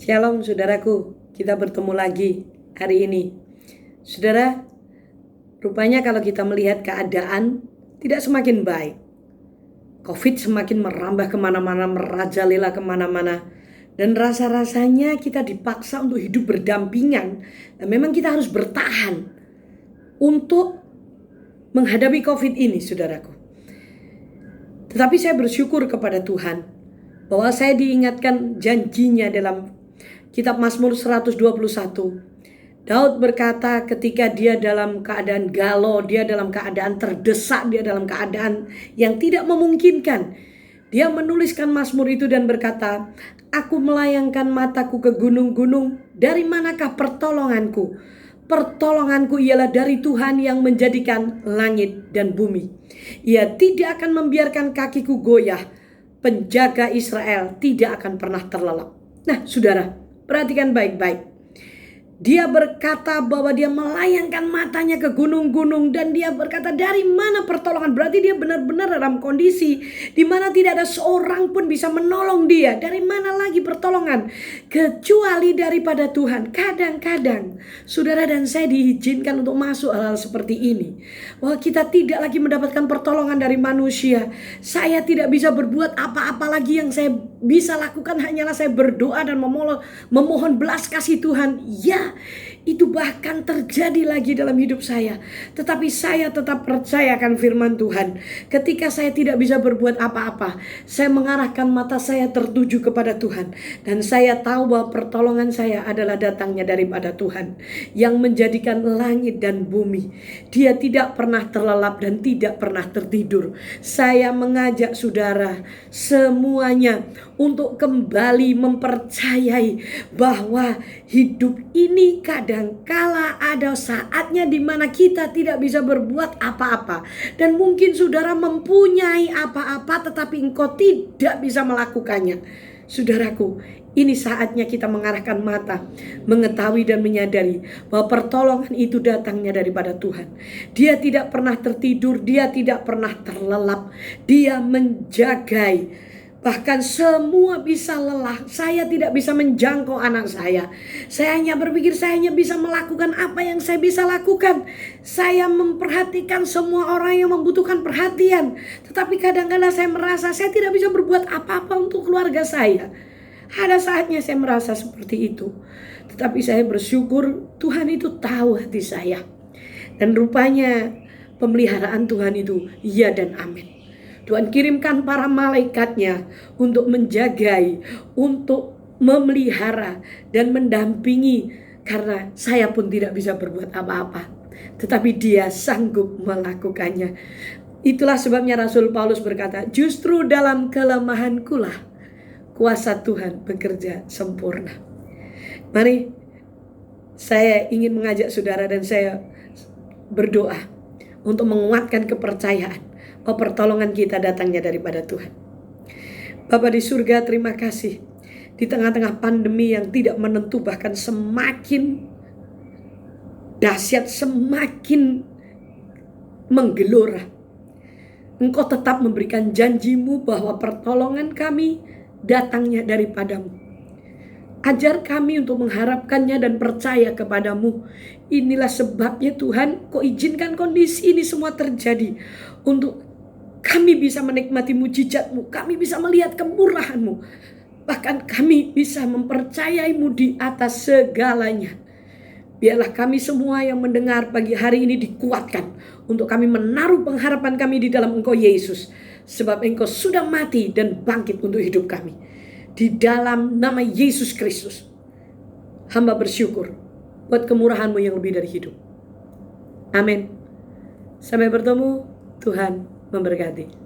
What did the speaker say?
Shalom saudaraku, kita bertemu lagi hari ini. Saudara, rupanya kalau kita melihat keadaan tidak semakin baik. Covid semakin merambah kemana-mana, merajalela kemana-mana. Dan rasa-rasanya kita dipaksa untuk hidup berdampingan. Dan memang kita harus bertahan untuk menghadapi Covid ini, saudaraku. Tetapi saya bersyukur kepada Tuhan bahwa saya diingatkan janjinya dalam Kitab Mazmur 121. Daud berkata ketika dia dalam keadaan galau, dia dalam keadaan terdesak, dia dalam keadaan yang tidak memungkinkan. Dia menuliskan Mazmur itu dan berkata, "Aku melayangkan mataku ke gunung-gunung, dari manakah pertolonganku? Pertolonganku ialah dari Tuhan yang menjadikan langit dan bumi. Ia tidak akan membiarkan kakiku goyah. Penjaga Israel tidak akan pernah terlelap." Nah, saudara, perhatikan baik-baik. Dia berkata bahwa dia melayangkan matanya ke gunung-gunung dan dia berkata dari mana pertolongan. Berarti dia benar-benar dalam kondisi di mana tidak ada seorang pun bisa menolong dia. Dari mana lagi pertolongan kecuali daripada Tuhan. Kadang-kadang saudara dan saya diizinkan untuk masuk hal-hal seperti ini, bahwa kita tidak lagi mendapatkan pertolongan dari manusia. Saya tidak bisa berbuat apa-apa lagi. Yang saya bisa lakukan hanyalah saya berdoa dan memohon belas kasih Tuhan. Ya, itu bahkan terjadi lagi dalam hidup saya. Tetapi saya tetap percaya akan firman Tuhan. Ketika saya tidak bisa berbuat apa-apa, saya mengarahkan mata saya tertuju kepada Tuhan. Dan saya tahu bahwa pertolongan saya adalah datangnya daripada Tuhan, yang menjadikan langit dan bumi. Dia tidak pernah terlelap dan tidak pernah tertidur. Saya mengajak saudara semuanya untuk kembali mempercayai bahwa hidup ini kadangkala ada saatnya di mana kita tidak bisa berbuat apa-apa. Dan mungkin saudara mempunyai apa-apa tetapi engkau tidak bisa melakukannya. Saudaraku, ini saatnya kita mengarahkan mata, mengetahui dan menyadari bahwa pertolongan itu datangnya daripada Tuhan. Dia tidak pernah tertidur, dia tidak pernah terlelap, dia menjagai. Bahkan semua bisa lelah. Saya tidak bisa menjangkau anak saya. Saya hanya berpikir saya hanya bisa melakukan apa yang saya bisa lakukan. Saya memperhatikan semua orang yang membutuhkan perhatian. Tetapi kadang-kadang saya merasa saya tidak bisa berbuat apa-apa untuk keluarga saya. Ada saatnya saya merasa seperti itu. Tetapi saya bersyukur Tuhan itu tahu hati saya. Dan rupanya pemeliharaan Tuhan itu ya dan amin. Tuhan kirimkan para malaikatnya untuk menjagai, untuk memelihara dan mendampingi. Karena saya pun tidak bisa berbuat apa-apa, tetapi dia sanggup melakukannya. Itulah sebabnya Rasul Paulus berkata, justru dalam kelemahankulah kuasa Tuhan bekerja sempurna. Mari saya ingin mengajak saudara dan saya berdoa untuk menguatkan kepercayaan bahwa pertolongan kita datangnya daripada Tuhan. Bapa di surga, terima kasih. Di tengah-tengah pandemi yang tidak menentu, bahkan semakin dahsyat, semakin menggelora, Engkau tetap memberikan janjimu bahwa pertolongan kami datangnya daripadamu. Ajar kami untuk mengharapkannya dan percaya kepadamu. Inilah sebabnya Tuhan, Kau izinkan kondisi ini semua terjadi untuk kami bisa menikmati mujizat-Mu, kami bisa melihat kemurahan-Mu, bahkan kami bisa mempercayai-Mu di atas segalanya. Biarlah kami semua yang mendengar pagi hari ini dikuatkan untuk kami menaruh pengharapan kami di dalam Engkau Yesus, sebab Engkau sudah mati dan bangkit untuk hidup kami. Di dalam nama Yesus Kristus, hamba bersyukur buat kemurahan-Mu yang lebih dari hidup. Amin. Sampai bertemu, Tuhan memberkati.